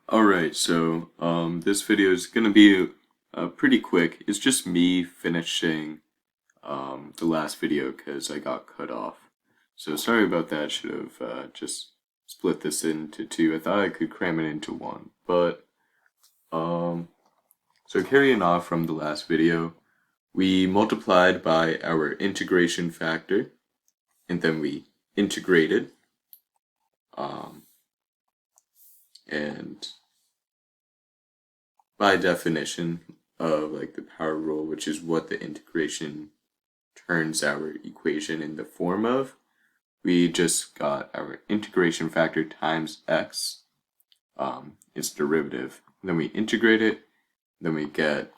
Alright, so this video is going to be pretty quick. It's just me finishing the last video because I got cut off. So sorry about that. Should have just split this into two. I thought I could cram it into one. But so carrying off from the last video, we multiplied by our integration factor, and then we integrated. And by definition of like the power rule, which is what the integration turns our equation in the form of, we just got our integration factor times x, its derivative. Then we integrate it, then we get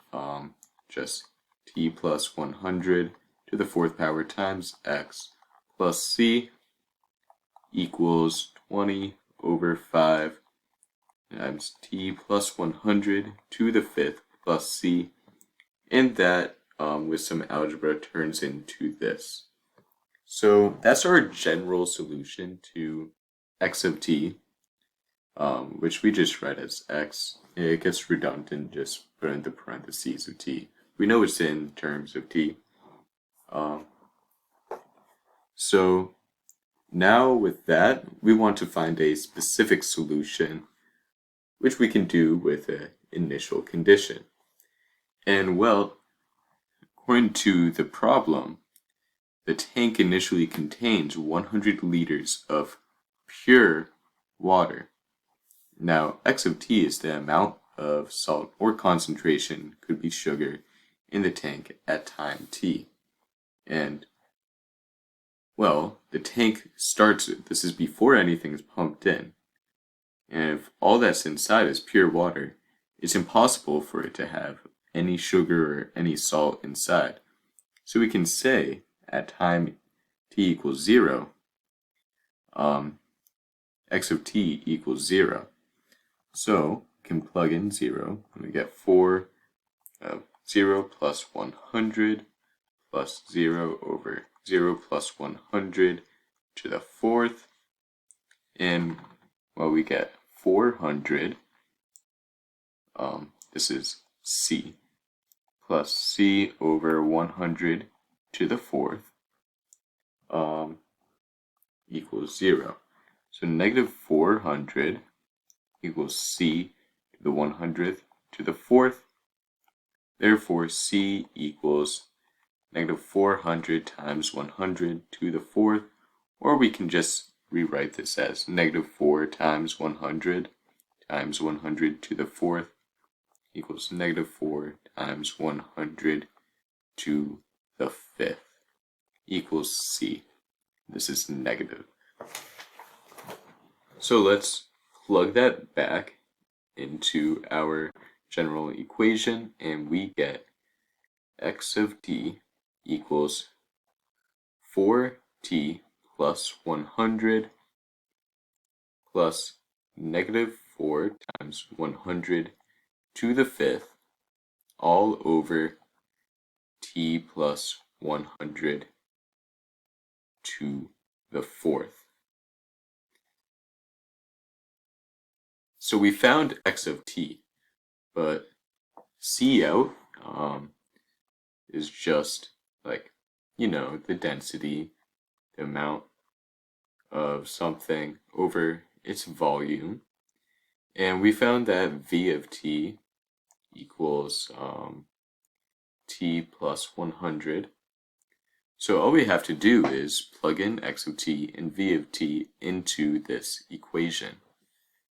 just t plus 100 to the fourth power times x plus c equals 20 over 5 times t plus 100 to the fifth plus c, and that with some algebra turns into this. So that's our general solution to x of t, which we just write as x. It gets redundant, just put in the parentheses of t. We know it's in terms of t. So now with that, we want to find a specific solution, which we can do with an initial condition. And well, according to the problem, the tank initially contains 100 liters of pure water. Now, x of t is the amount of salt or concentration, could be sugar, in the tank at time t. And, well, the tank starts, this is before anything is pumped in. And if all that's inside is pure water, it's impossible for it to have any sugar or any salt inside. So we can say at time t equals 0, x of t equals 0. So we can plug in 0, and we get 0 plus 100 plus 0 over 0 plus 100 to the fourth, and well, we get 400, this is c, plus c over 100 to the fourth equals 0. So negative 400 equals c to the 100th to the fourth. Therefore, c equals negative 400 times 100 to the fourth, or we can just rewrite this as negative 4 times 100 times 100 to the fourth equals negative 4 times 100 to the fifth equals c. This is negative. So let's plug that back into our general equation, and we get x of t equals 4t plus 100 plus negative 4 times 100 to the fifth all over t plus 100 to the fourth. So we found x of t, but c out is just like, the density, the amount of something over its volume. And we found that v of t equals t plus 100. So all we have to do is plug in x of t and v of t into this equation.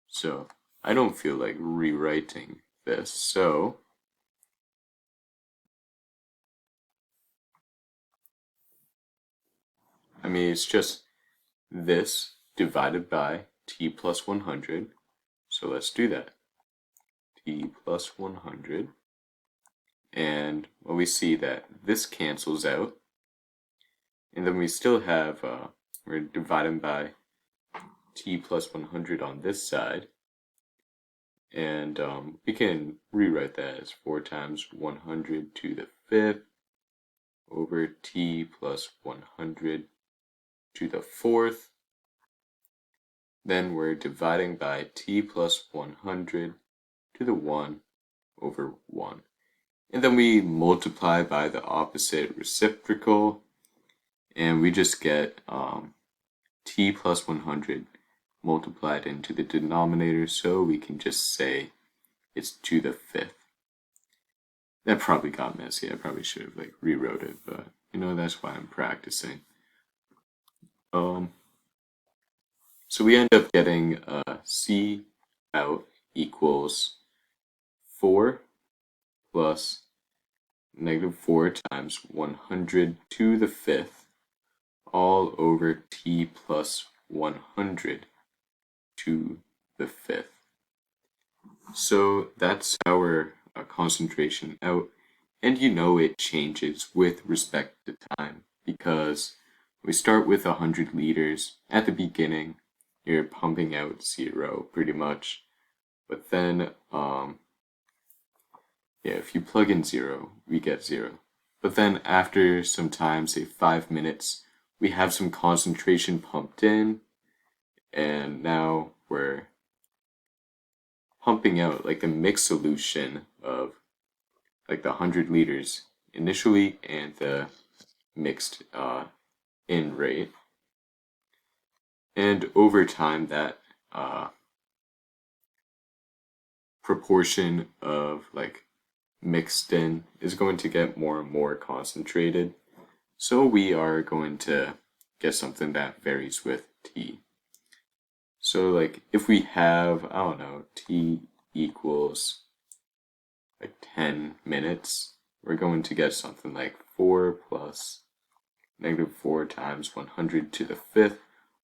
So I don't feel like rewriting this, so it's just this divided by t plus 100. So let's do that. T plus 100. And well, we see that this cancels out. And then we still have, we're dividing by t plus 100 on this side. And we can rewrite that as 4 times 100 to the fifth over t plus 100 to the fourth. then we're dividing by t plus 100 to the 1 over 1. And then we multiply by the opposite reciprocal, and we just get t plus 100 multiplied into the denominator, so we can just say it's to the 5th. That probably got messy. I probably should have rewrote it, but that's why I'm practicing. So we end up getting C out equals 4 plus -4 times 100 to the 5th all over t plus 100 to the 5th. So that's our concentration out, and it changes with respect to time because we start with 100 liters. At the beginning, you're pumping out 0 pretty much, but then if you plug in 0, we get 0. But then after some time, say 5 minutes, we have some concentration pumped in, and now we're pumping out a mixed solution of the 100 liters initially and the mixed in rate. And over time, that proportion of mixed in is going to get more and more concentrated. So we are going to get something that varies with t. So if we have, I don't know, t equals 10 minutes, we're going to get something like 4 plus -4 times 100 to the 5th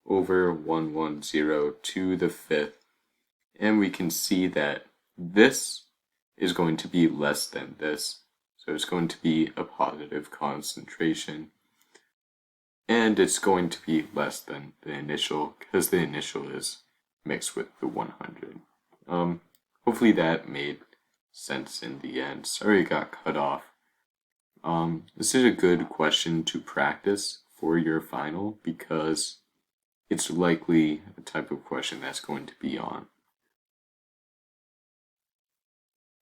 over 110 to the 5th. And we can see that this is going to be less than this. So it's going to be a positive concentration. And it's going to be less than the initial because the initial is mixed with the 100. Hopefully that made sense in the end. Sorry it got cut off. This is a good question to practice for your final because it's likely a type of question that's going to be on